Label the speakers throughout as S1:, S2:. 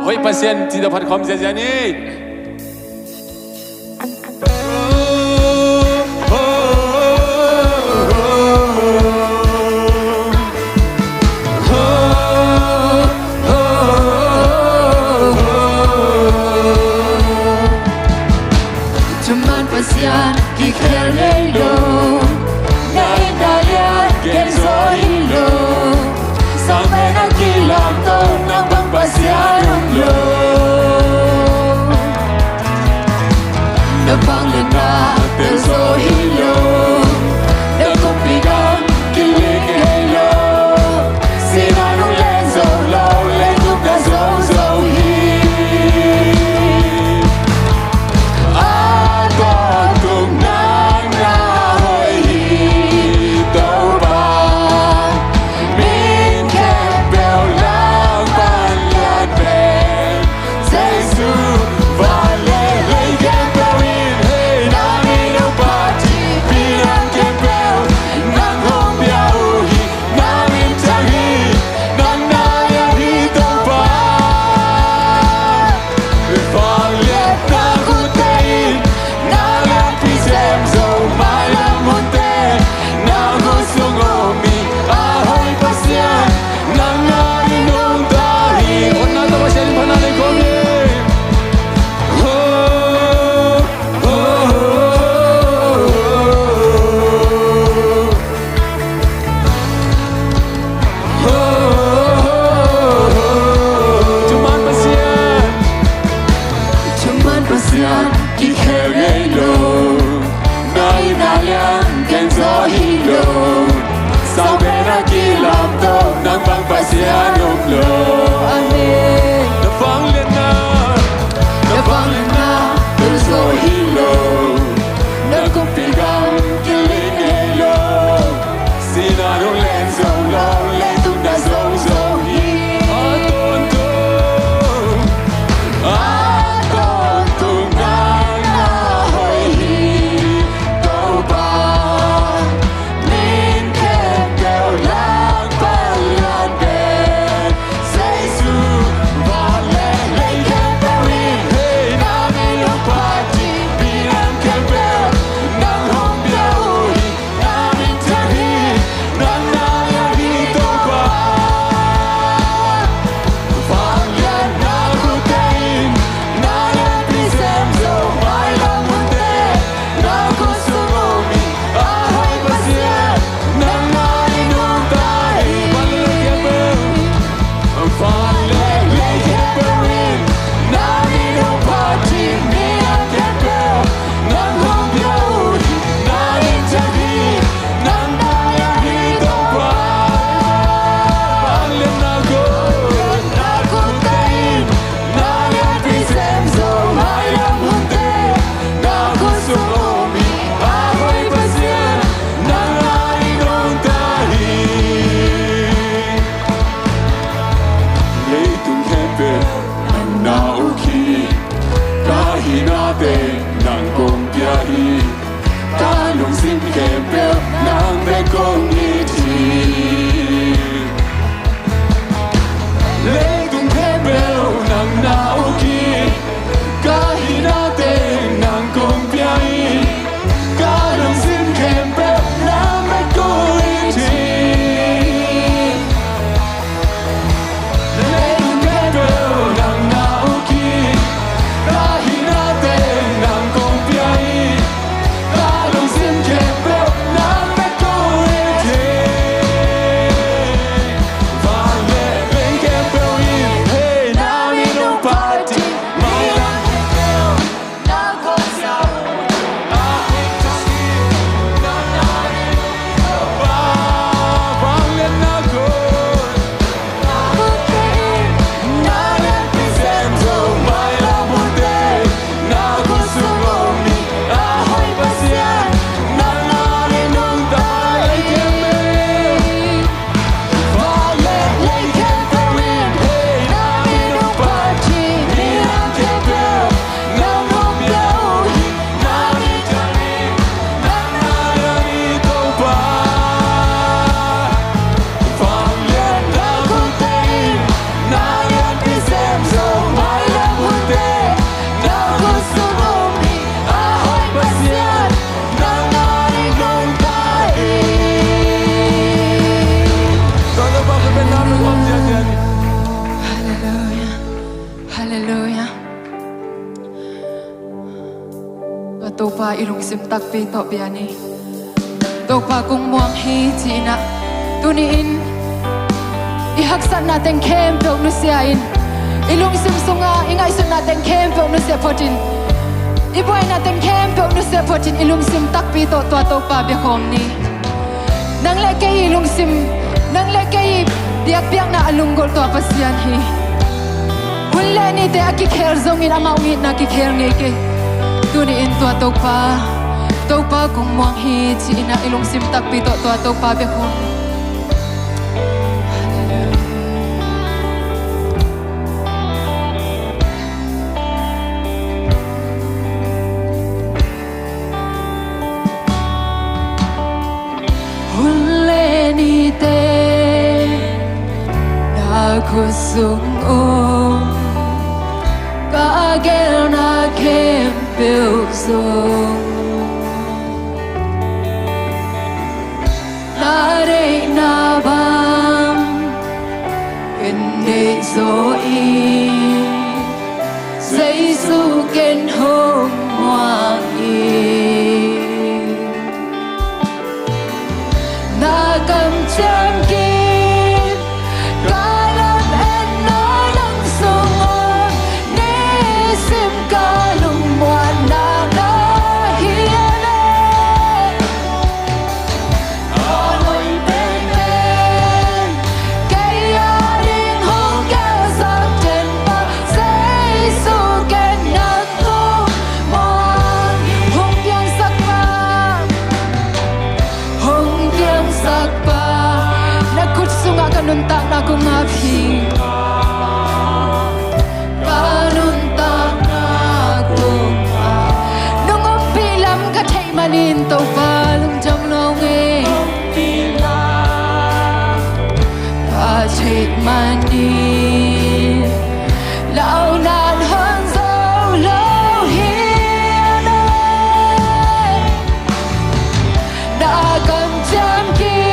S1: Oi, pasien tidak dapat kom saja nih.
S2: Teman pasian kikelelo naindaya kenzohilo sampai nakilang to ng pagpasyanong lo
S3: pa ilung sim tak pi to biani to pa kung muang hi china tuniin ihaksan natin kem pe nu siain ilung sim sunga ingai sun natin kem pe nu sia potin ibuai natin kem pe nu sia potin ilung sim tak pi to pa be khom ni nang le ke ilung sim nang le ke biak biak na alung gol to pasian hi ulle ni te aki kher zong in ama wi na ki kher nge ke tuni in to pa kung muang hi chi ina ilung sim tak pi to pa be khom kusung kagel na kempil sung nare na bam ende so i say su ken hong wang i na kam cham ki kanunta na kung api kanunta na kung nung umpilam ka thay manin to palong jam nong e ka thay manin lao nan hang dâu lâu hiền đã cầm chăm kia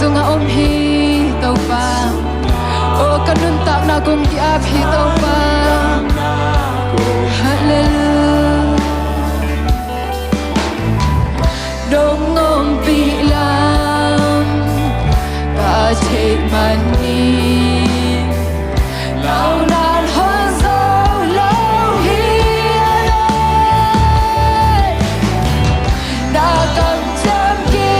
S3: sunga hi tau pa o kanunta na kung kiap hi tau pa hallelujah dong om pi lam ka che mani lao nan hon so lâu hi na kam cham ki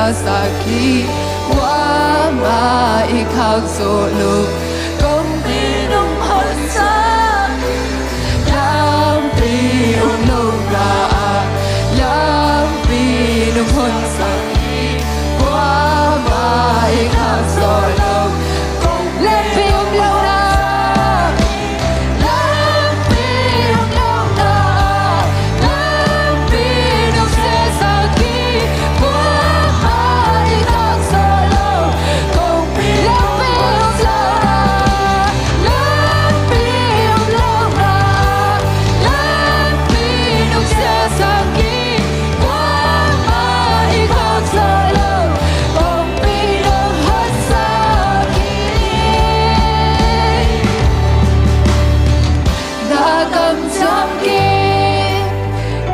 S3: Saki wa ma ikak solo kong pinong hansa lam pinong loga lam pinong hansa wa ma ikak solo kong lam pinong loga lam pinong loga lam pinong saki Love me, cầm chăm kia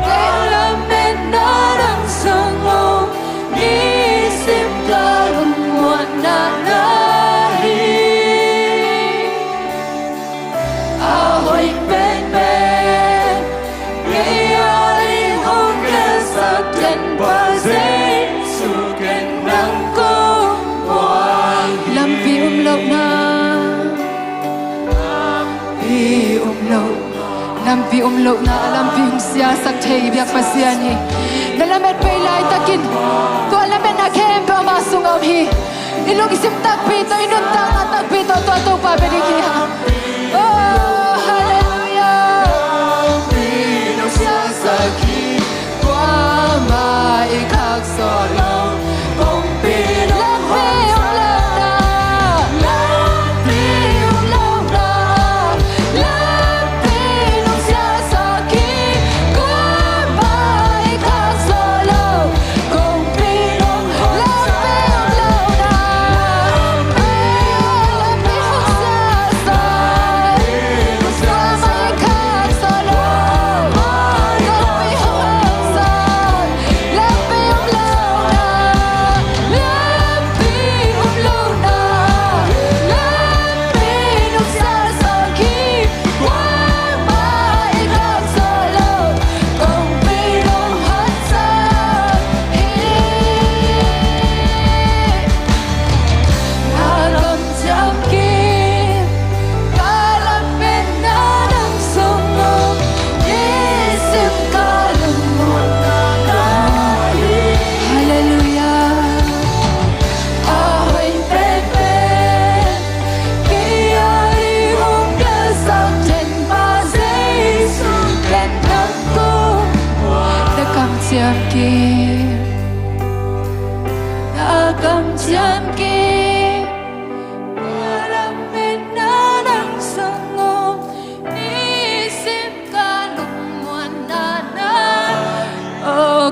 S3: kẻ làm bên nó đang sương ngô đi sim ca lùng muộn na na hi a hồi bên bên nghĩ ai hôn kẻ sắc chân ba dễ su kẻ nắng cô làm vì lâu na làm vì lâu na làm vì sia sắc thầy việc mà sia ni na làm et bay lại takin to làm et na kem pa ma sung am hi ilong isim tak pi to inun tak pi to pa be ki ha oh hallelujah no sia saki qua mai khắc so lo bông pi lo pe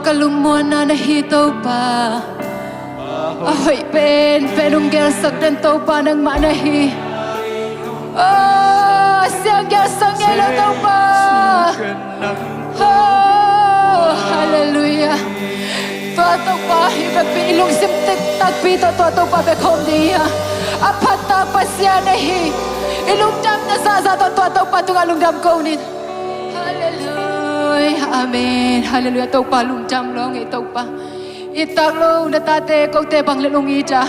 S3: kalung mo na nahito pa ahoy penung gersak dan tau pa ng manahi oh siyang gersak ngelo tau pa oh hallelujah tau pa hibag pinilong simtik tagpito tau pa bekom diya apat pa siya nahi ilong jam na sa tau pa tungalong dam ko nit hallelujah amen hallelujah tau pa lung jam long tau pa itak lo na tate ko te bang lelong ija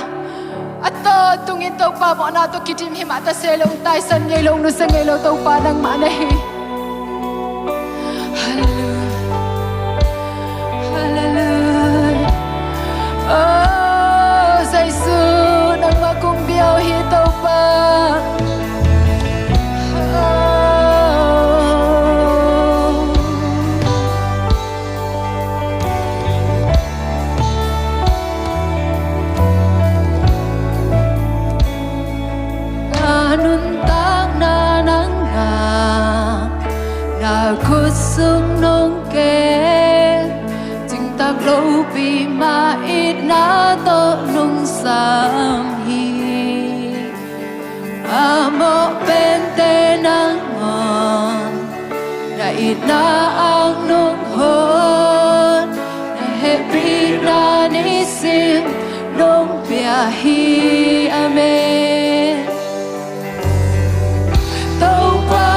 S3: ato tung tau pa mo na to kitim himata selong tai san yelong no sang yelo tau pa nang manahi hallelujah hallelujah oh sai su nang makumbiao hi tau pa sung nong ke ching tak lo pi ma it na to nung sam hi amo pente nang ngon na it na ang nung hon na happy na ni sim nong pia hi amen tau pa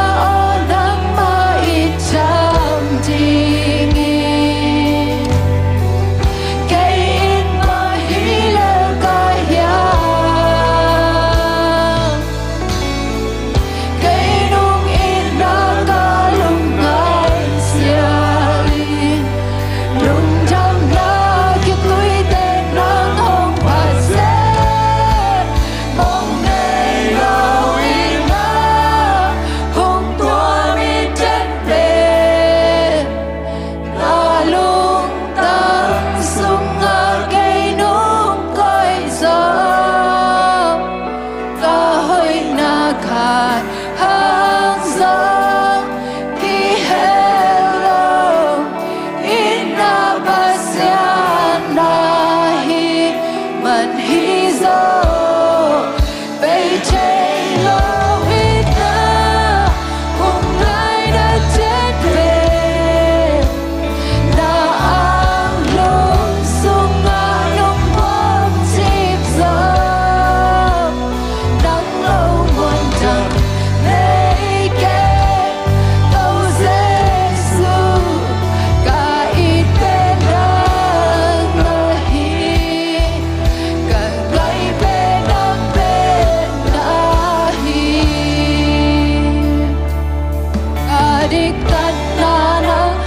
S3: adik tanahang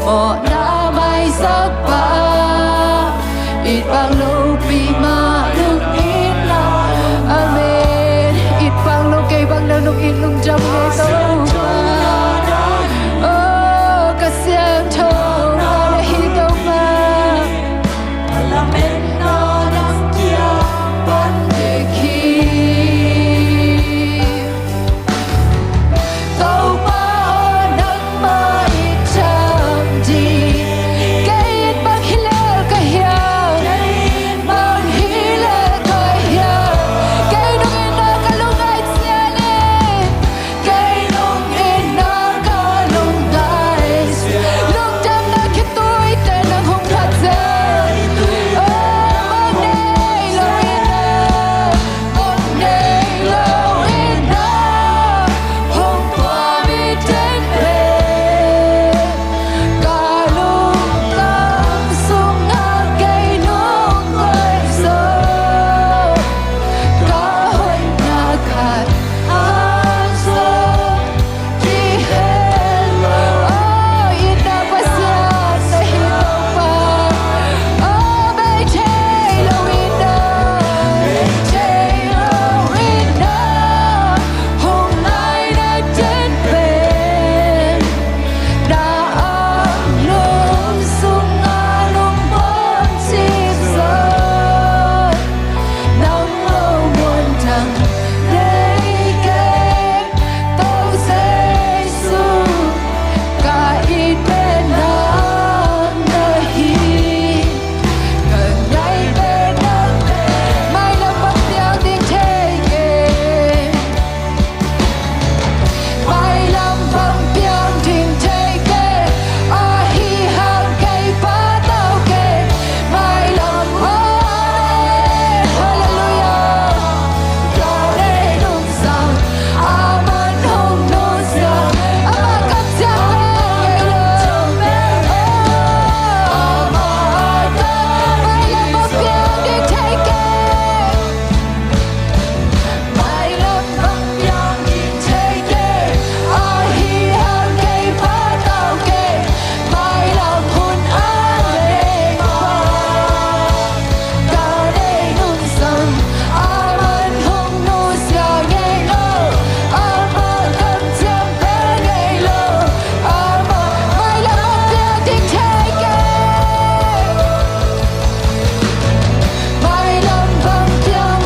S3: mo na may sagpa ipanglupi malungin na amen ipanglo kay bang nalungin lung jam nito oh kasyang thong na hitaw ma alamen na ng kia pandeki tàu ba nang maitam di kait bang hilal kahya bang hilal kahya kay nung ina kalungay siyale kay nung ina kalungay lugdam na kitoy tanang hong hatay oh magnay law ina hong pamitin pe kalung lang sunga kay nung ko'y so kahoy nakat aso kihel oh ina pasyan sa hitaw pa oh may tayo ina hong ay nagtin pen na ang lusong anong pagsibsot ng lumuntang reigay tao sa Jesu kahit penang nahin kanya'y penang may lamang niyang dingtege may lamang niyang dingtege ahihang kay patawke may lamang hallelujah Gare nung sang aman hong nusya ama kapsyan ama ata may lamang niyang dingtege may lamang niyang dingtege ahihang kay patawke may lamhon ane pa Gare nung sang aman hong nusya ngaylo ama kapsyan ngaylo ama may lamang niyang dingtege may lamang niyang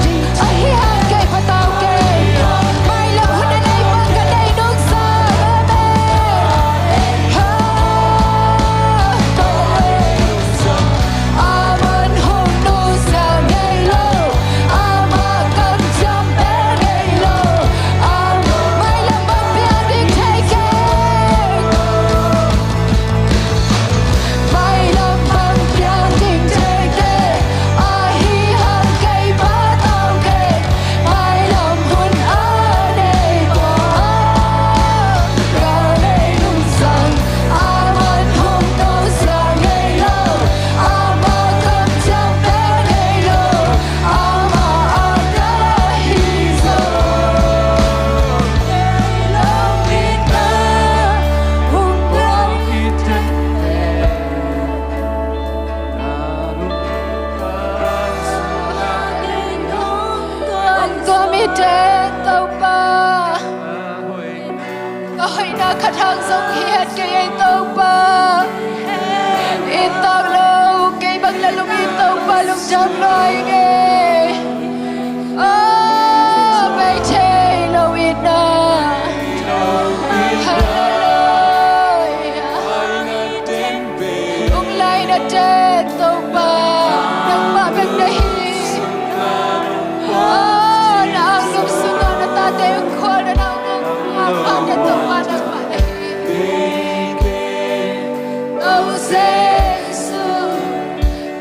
S3: ahihang kay patawke may lamhon ane pa ganay nung sang aman hong nusya ngaylo ama kapsyan ngaylo ama may lamang niyang dingtege may lamang niyang dingtege ahihang kay patawke may lamhon ane pa ganay nung sang aman hong nusya ngaylo ama kapsyan ngaylo ama anahiso ngaylo ina hong pamitin ang gamitin tao pa kahoy na katang song hihat kay tao pa itang lo kay baglalong itaw pa lung jam loy nge oh may tayo ina hallelujah kung lay na jet tao pa nang mabag nahi oh na ang sumsunod na tatay ang kwa na nang apa na tao pa nang manahi oh sa Jesu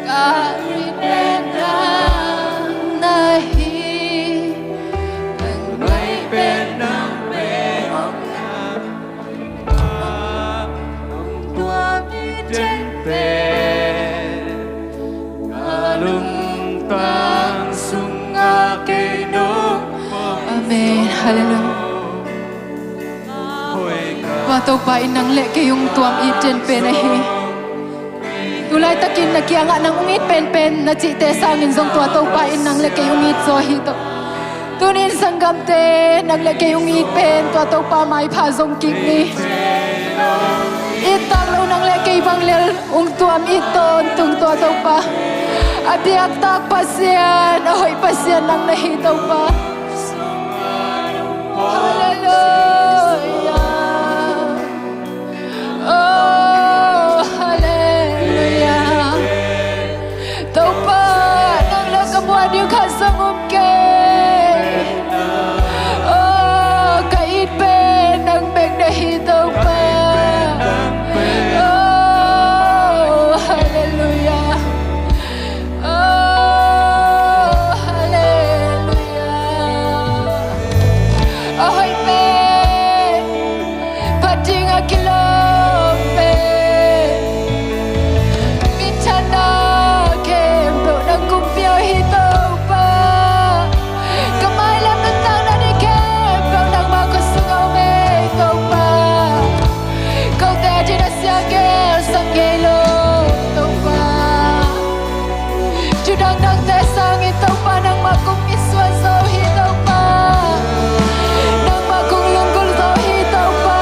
S3: kahit penang nahi ang may penang meong pamitin
S1: Kalungtang sunga kay nung
S3: Amen. Hallelujah. tau pa inang le ke yung tuam it jen pe na hi tulai takin na kia nga nang ungit pen na chi te sangin zong tua tau pa inang le ke yung it zo hi to tunin sanggam te nang le ke yung it pen tua tau pa mai pha zong king ni itang lo nang le ke bang lel ung tuam it ton tung tua tau pa abiak tak pasian ahoy pasian nang na hi tau pa Hallelujah. Oh, hallelujah. Tau pa nang lakamuan yung kasangum ke. Oh, kait pe nang beg dahi tau pa. Oh, hallelujah. Oh, hallelujah. Ahoy pe, pating akilom pe, minchana kem do nang kumpio hitaw pa, kamay lam ng tang na ni kem do nang makusungaw me itaw pa, kau te dinasya kel sang gelo itaw pa, judang nang te sang itaw pa nang makung iswan so hitaw pa. Nang makulunggol to hitaw pa.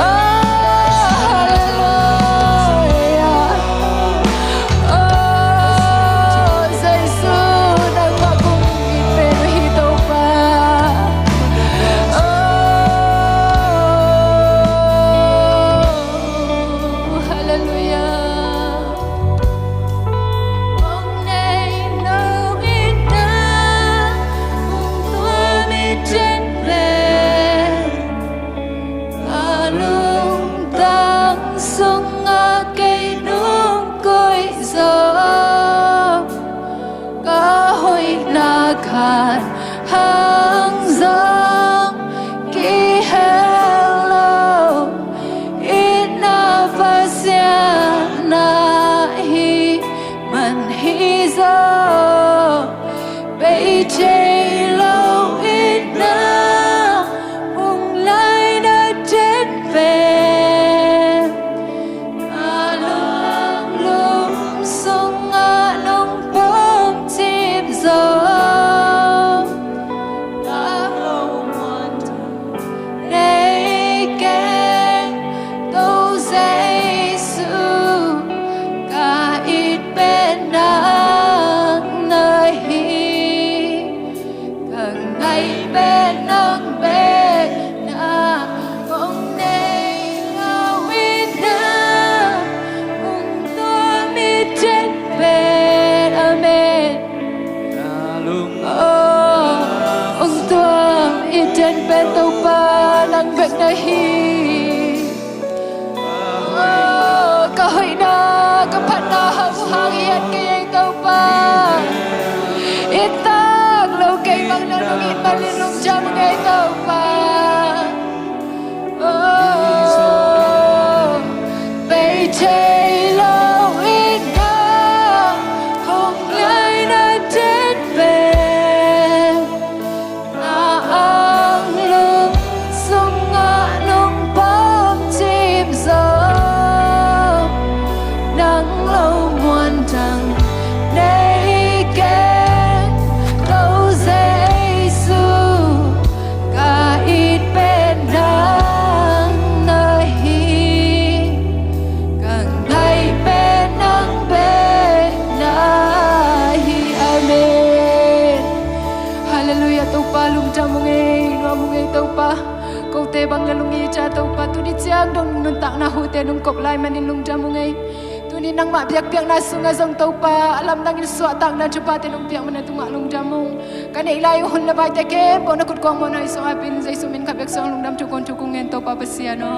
S3: Oh, hallelujah. Oh, sa Isu nang makungit pero hitaw pa. Oh, hallelujah. Mong nay nâu ít na mong tua mi trên về alung tang sung nga cây nung côi gió kahoy na khan hang giang ki hello ina pasya na hi man hi zo bay chây lâu ít na mong lai na chết về alung lung sung nga nung bom chim gió đã lâu muôn đây keng đâu dây su cả ít bên nắng nơi hi càng ngày bên nắng bên na mong nay ngao ít na mong tua mi chết về amen ông tua ít trên bên tàu pa nang vek na hi kahoy na kapat na hang iat kay tàu pa itang lâu kay mang nanong it malinong jam kay tàu pa oh bay chay lâu ít na không lại na chết về na ang lung sung nga nung bom chim gió nắng lâu muôn trăng đây kén đâu dễ su cả ít bên nắng nơi hi càng ngày bên nắng bên nahi amen hallelujah tau pa lum cha mong ei no mong ei tau pa câu te bang la lungi cha tau pa tu di chiang dong nun tak na hu te nung kop lai manin lung cha mong ei tu ni nang ma biak biak na sunga zong tau pa alam nang in suat tak na chupa te nung piak mana tu nga lung cha mong kan ei lai hun la bai te ke bo na kut kong mo na iso apin zai sumin ka bek song lung dam chu kon chu kung en tau pa pasiano